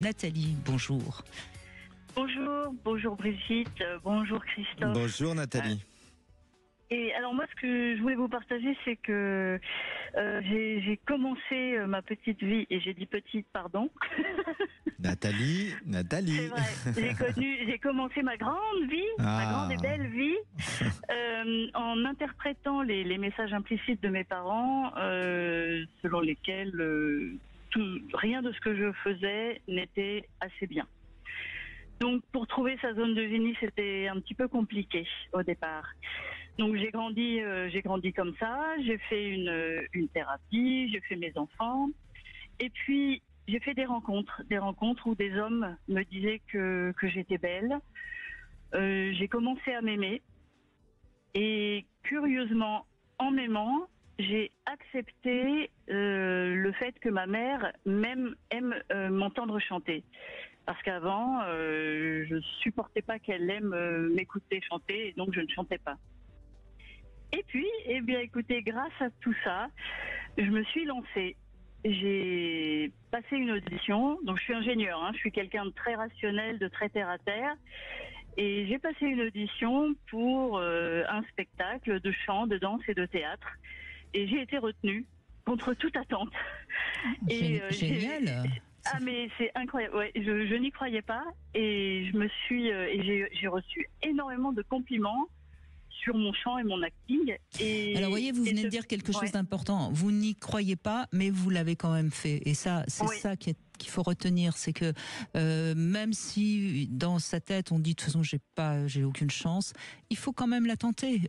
Nathalie, bonjour. Bonjour Brigitte, bonjour Christophe. Bonjour Nathalie. Et alors moi, ce que je voulais vous partager, c'est que j'ai commencé ma petite vie, et j'ai dit petite, pardon. Nathalie. C'est vrai, j'ai commencé ma grande vie, ma grande et belle vie, en interprétant les messages implicites de mes parents, selon lesquels rien de ce que je faisais n'était assez bien. Donc pour trouver sa zone de génie, c'était un petit peu compliqué au départ. Donc j'ai grandi comme ça, j'ai fait une thérapie, j'ai fait mes enfants, et puis j'ai fait des rencontres où des hommes me disaient que j'étais belle. J'ai commencé à m'aimer, et curieusement, en m'aimant, j'ai accepté le fait que ma mère aime m'entendre chanter. Parce qu'avant, je supportais pas qu'elle aime m'écouter chanter, et donc je ne chantais pas. Et puis, écoutez, grâce à tout ça, je me suis lancée. J'ai passé une audition, donc je suis ingénieure, je suis quelqu'un de très rationnel, de très terre à terre, et j'ai passé une audition pour un spectacle de chant, de danse et de théâtre, et j'ai été retenue contre toute attente. Génial. Mais c'est incroyable. Ouais, je n'y croyais pas, et j'ai reçu énormément de compliments sur mon chant et mon acting. Alors, voyez, vous venez de dire quelque chose d'important. Vous n'y croyez pas, mais vous l'avez quand même fait. Et ça, c'est ça qu'il faut retenir, c'est que même si dans sa tête on dit de toute façon j'ai aucune chance, il faut quand même la tenter.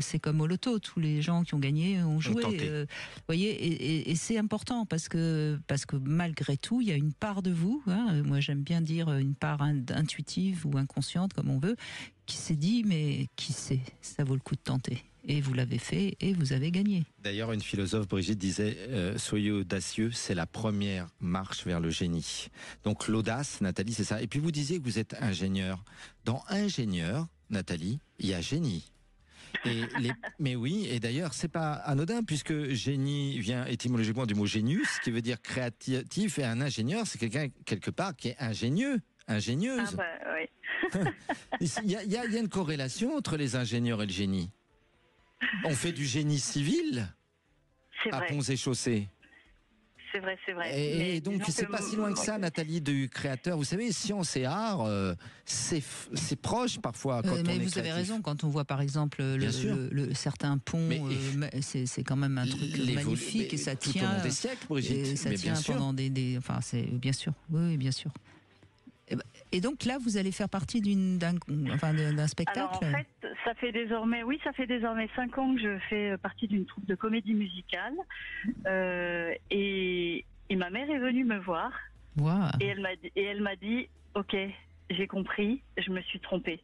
C'est comme au loto, tous les gens qui ont gagné ont joué. Voyez, et c'est important parce que malgré tout, il y a une part de vous. Moi, j'aime bien dire une part intuitive ou inconsciente, comme on veut, qui s'est dit mais qui sait, ça vaut le coup de tenter. Et vous l'avez fait et vous avez gagné. D'ailleurs, une philosophe, Brigitte, disait soyez audacieux, c'est la première marche vers le génie. Donc l'audace, Nathalie, c'est ça. Et puis vous disiez que vous êtes ingénieur. Dans ingénieur, Nathalie, il y a génie. Mais oui, et d'ailleurs, c'est pas anodin, puisque génie vient étymologiquement du mot génius, qui veut dire créatif, et un ingénieur, c'est quelqu'un, quelque part, qui est ingénieux, ingénieuse. Oui. Il y a une corrélation entre les ingénieurs et le génie. On fait du génie civil à Ponts et Chaussées. C'est vrai. Et donc, c'est pas si loin que ça, Nathalie, du créateur. Vous savez, science et art, c'est proche parfois quand on est mais vous créatif. avez raison, quand on voit par exemple certains ponts, c'est quand même un truc magnifique, et ça tient tout au long des siècles, Brigitte. Et ça tient pendant enfin, c'est bien sûr. Oui, bien sûr. Et donc là, vous allez faire partie d'un spectacle. Alors en fait, ça fait désormais 5 ans que je fais partie d'une troupe de comédie musicale, et ma mère est venue me voir. Wow. Et elle m'a dit ok, j'ai compris, je me suis trompée.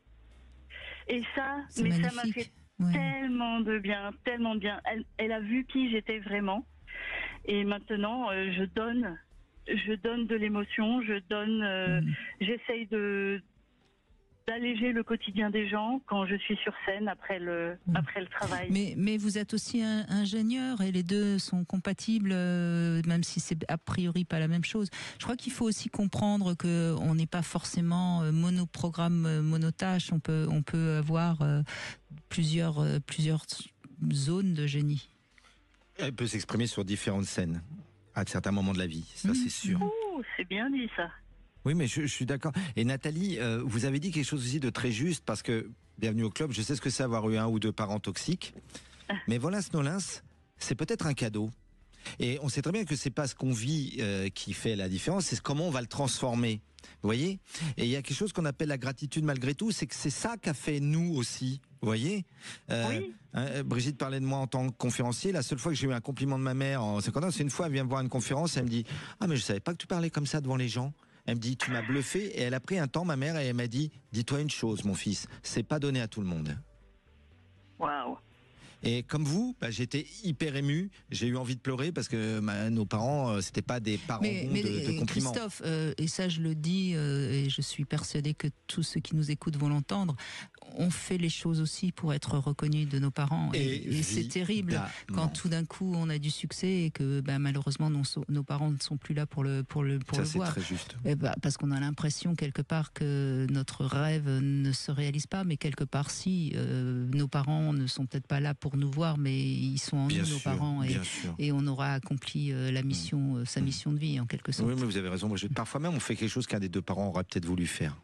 Et ça m'a fait tellement de bien. Elle a vu qui j'étais vraiment, et maintenant je donne de l'émotion, j'essaye d'alléger le quotidien des gens quand je suis sur scène après le travail. Mais vous êtes aussi ingénieur, et les deux sont compatibles, même si c'est a priori pas la même chose. Je crois qu'il faut aussi comprendre que on n'est pas forcément monoprogramme, monotâche. On peut avoir plusieurs zones de génie. Elle peut s'exprimer sur différentes scènes à certains moments de la vie, ça c'est sûr. Oh, c'est bien dit ça. Oui, mais je suis d'accord. Et Nathalie, vous avez dit quelque chose aussi de très juste, parce que, bienvenue au club, je sais ce que c'est avoir eu 1 ou 2 parents toxiques, mais voilà, Nolins, c'est peut-être un cadeau. Et on sait très bien que c'est pas ce qu'on vit qui fait la différence, c'est comment on va le transformer. Vous voyez ? Et il y a quelque chose qu'on appelle la gratitude malgré tout, c'est que c'est ça qu'a fait nous aussi. Vous voyez ? Oui. Brigitte parlait de moi en tant que conférencier. La seule fois que j'ai eu un compliment de ma mère en 50 ans, c'est une fois, elle vient me voir à une conférence, elle me dit « Ah, mais je savais pas que tu parlais comme ça devant les gens. » Elle me dit « Tu m'as bluffé. » Et elle a pris un temps, ma mère, et elle m'a dit « Dis-toi une chose, mon fils, c'est pas donné à tout le monde. » Waouh. Et comme vous, j'étais hyper ému. J'ai eu envie de pleurer parce que nos parents, c'était pas des parents de compliments. Christophe, et ça je le dis, et je suis persuadée que tous ceux qui nous écoutent vont l'entendre, on fait les choses aussi pour être reconnu de nos parents. Et c'est terrible quand tout d'un coup on a du succès et que malheureusement nos parents ne sont plus là pour le ça, c'est voir. très juste. Parce qu'on a l'impression quelque part que notre rêve ne se réalise pas, mais quelque part si. Nos parents ne sont peut-être pas là pour nous voir, mais ils sont en nous, nos parents. Et on aura accompli la mission, sa mission de vie en quelque sorte. Oui, mais vous avez raison. Parfois même on fait quelque chose qu'un des deux parents aurait peut-être voulu faire.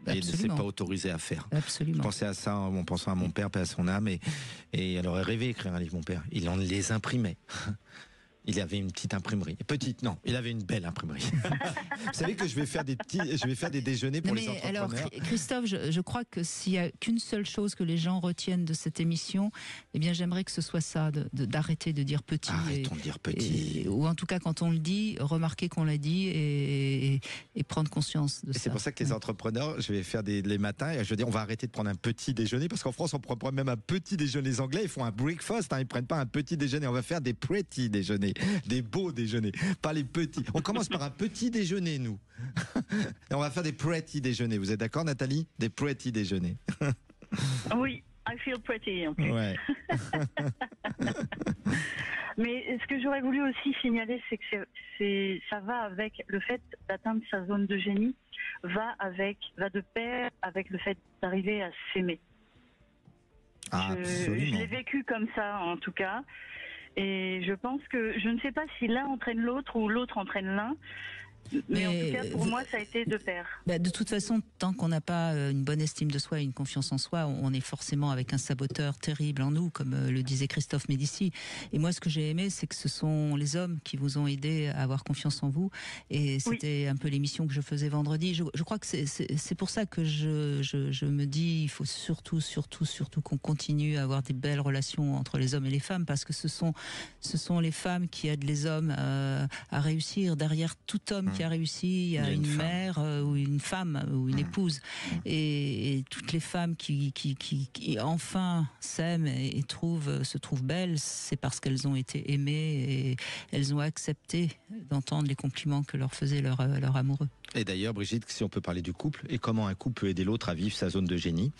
Et il ne s'est pas autorisé à faire. Absolument. Je pensais à ça en pensant à mon père, paix à son âme, et elle aurait rêvé d'écrire un livre, mon père. Il en les imprimait. Il avait une petite imprimerie. Petite, non, il avait une belle imprimerie. Vous savez que je vais faire des déjeuners pour les entrepreneurs. Alors, Christophe, je crois que s'il y a qu'une seule chose que les gens retiennent de cette émission, eh bien, j'aimerais que ce soit ça, d'arrêter de dire petit. Arrêtons de dire petit. Ou en tout cas, quand on le dit, remarquer qu'on l'a dit et prendre conscience de ça. C'est pour ça que les entrepreneurs, je vais faire les matins, et je veux dire, on va arrêter de prendre un petit déjeuner, parce qu'en France, on prend même un petit déjeuner. Les Anglais, ils font un breakfast, ils prennent pas un petit déjeuner. On va faire des pretty déjeuners. Des beaux déjeuners, pas les petits. On commence par un petit déjeuner, nous. Et on va faire des pretty déjeuners. Vous êtes d'accord, Nathalie? Des pretty déjeuners. Oui, I feel pretty. En plus. Ouais. Mais ce que j'aurais voulu aussi signaler, c'est que ça va avec le fait d'atteindre sa zone de génie, va de pair avec le fait d'arriver à s'aimer. Je l'ai vécu comme ça, en tout cas. Et je pense que, je ne sais pas si l'un entraîne l'autre ou l'autre entraîne l'un, mais en tout cas, pour moi, ça a été de pair. De toute façon, tant qu'on n'a pas une bonne estime de soi et une confiance en soi, on est forcément avec un saboteur terrible en nous, comme le disait Christophe Médici. Et moi, ce que j'ai aimé, c'est que ce sont les hommes qui vous ont aidé à avoir confiance en vous. Et c'était un peu l'émission que je faisais vendredi. Je crois que c'est pour ça que je me dis, il faut surtout qu'on continue à avoir des belles relations entre les hommes et les femmes, parce que ce sont les femmes qui aident les hommes à réussir. Derrière tout homme qui a réussi, il y a une mère ou une femme ou une épouse. Et toutes les femmes qui enfin s'aiment et se trouvent belles, c'est parce qu'elles ont été aimées et elles ont accepté d'entendre les compliments que leur faisait leur amoureux. Et d'ailleurs, Brigitte, si on peut parler du couple et comment un couple peut aider l'autre à vivre sa zone de génie,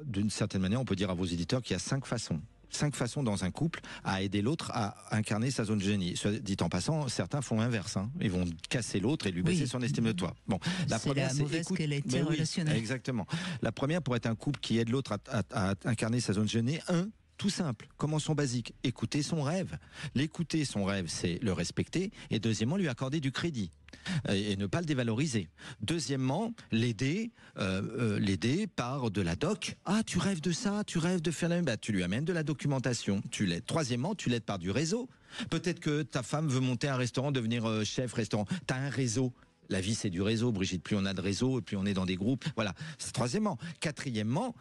d'une certaine manière, on peut dire à vos éditeurs qu'il y a 5 façons. 5 façons dans un couple à aider l'autre à incarner sa zone de génie. Soit dit en passant, certains font l'inverse. Ils vont casser l'autre et lui baisser son estime de toi. Bon, la première, c'est mauvaise qualité relationnelle. Exactement. La première, pour être un couple qui aide l'autre à incarner sa zone de génie, tout simple, commençons basique, écouter son rêve. L'écouter son rêve, c'est le respecter, et deuxièmement, lui accorder du crédit et ne pas le dévaloriser. Deuxièmement, l'aider par de la doc. Ah, tu rêves de ça, tu rêves de faire la même, tu lui amènes de la documentation, tu l'aides. Troisièmement, tu l'aides par du réseau. Peut-être que ta femme veut monter un restaurant, devenir chef restaurant. Tu as un réseau. La vie, c'est du réseau, Brigitte. Plus on a de réseau, et plus on est dans des groupes. Voilà, c'est troisièmement. Quatrièmement,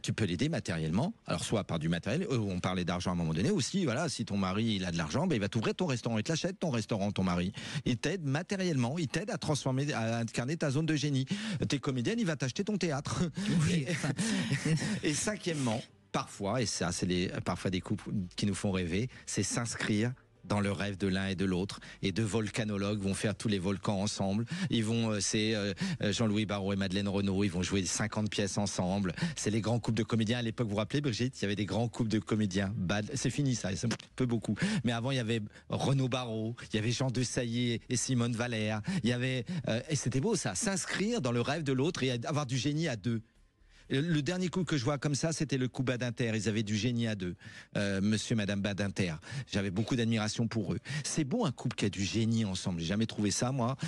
tu peux l'aider matériellement. Alors, soit par du matériel, on parlait d'argent à un moment donné aussi. Voilà, si ton mari il a de l'argent, il va t'ouvrir ton restaurant. Il te l'achète ton restaurant, ton mari. Il t'aide matériellement. Il t'aide à transformer, à incarner ta zone de génie. T'es comédienne, il va t'acheter ton théâtre. Oui. Et cinquièmement, parfois, et ça, c'est parfois des couples qui nous font rêver, c'est s'inscrire dans le rêve de l'un et de l'autre. Et 2 volcanologues vont faire tous les volcans ensemble. Ils vont, c'est Jean-Louis Barrault et Madeleine Renaud, ils vont jouer 50 pièces ensemble. C'est les grands couples de comédiens. À l'époque, vous vous rappelez, Brigitte, il y avait des grands couples de comédiens. C'est fini ça, c'est un peu beaucoup. Mais avant, il y avait Renaud Barrault, il y avait Jean Desailly et Simone Valère. Il y avait, et c'était beau ça, s'inscrire dans le rêve de l'autre et avoir du génie à 2. Le dernier couple que je vois comme ça, c'était le couple Badinter. Ils avaient du génie à 2. Monsieur et Madame Badinter. J'avais beaucoup d'admiration pour eux. C'est beau un couple qui a du génie ensemble. J'ai jamais trouvé ça, moi.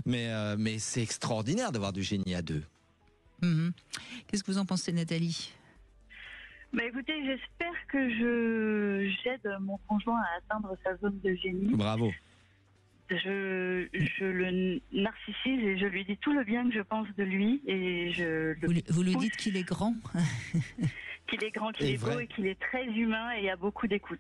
Mais c'est extraordinaire d'avoir du génie à 2. Qu'est-ce que vous en pensez, Nathalie ? Écoutez, j'espère que j'aide mon conjoint à atteindre sa zone de génie. Bravo. Je le narcissise et je lui dis tout le bien que je pense de lui et vous lui dites qu'il est grand. Qu'il est grand, qu'il est beau et qu'il est très humain et il y a beaucoup d'écoute.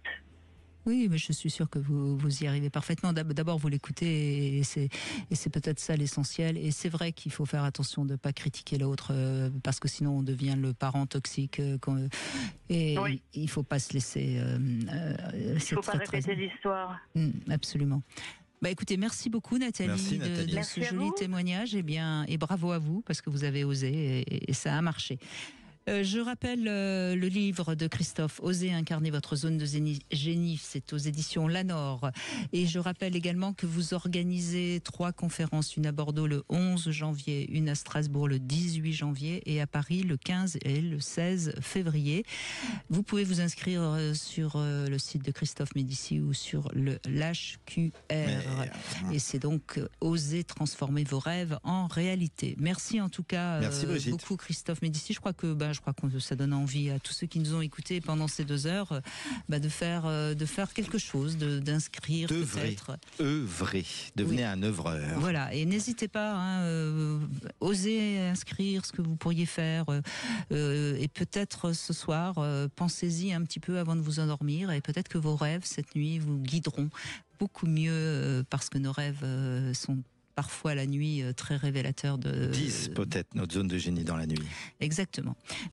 Oui, mais je suis sûre que vous y arrivez parfaitement. D'abord, vous l'écoutez et c'est peut-être ça l'essentiel. Et c'est vrai qu'il faut faire attention de ne pas critiquer l'autre parce que sinon on devient le parent toxique. Et il ne faut pas se laisser... il ne faut pas répéter l'histoire. Absolument. Bah écoutez, merci beaucoup Nathalie, Merci, Nathalie. de ce joli témoignage, et bravo à vous parce que vous avez osé et ça a marché. Je rappelle le livre de Christophe, Osez incarner votre zone de génie, c'est aux éditions Lanor. Et je rappelle également que vous organisez 3 conférences, une à Bordeaux le 11 janvier, une à Strasbourg le 18 janvier et à Paris le 15 et le 16 février. Vous pouvez vous inscrire sur le site de Christophe Médicis ou sur le l'HQR. Et c'est donc Osez transformer vos rêves en réalité. Merci en tout cas beaucoup Christophe Médicis. Je crois que ça donne envie à tous ceux qui nous ont écoutés pendant ces 2 heures de faire quelque chose, d'inscrire peut-être. Œuvrer. Devenez un œuvreur. Voilà, et n'hésitez pas, osez inscrire ce que vous pourriez faire. Et peut-être ce soir, pensez-y un petit peu avant de vous endormir et peut-être que vos rêves cette nuit vous guideront beaucoup mieux parce que nos rêves sont parfois la nuit très révélateurs de... Disent peut-être notre zone de génie dans la nuit. Exactement.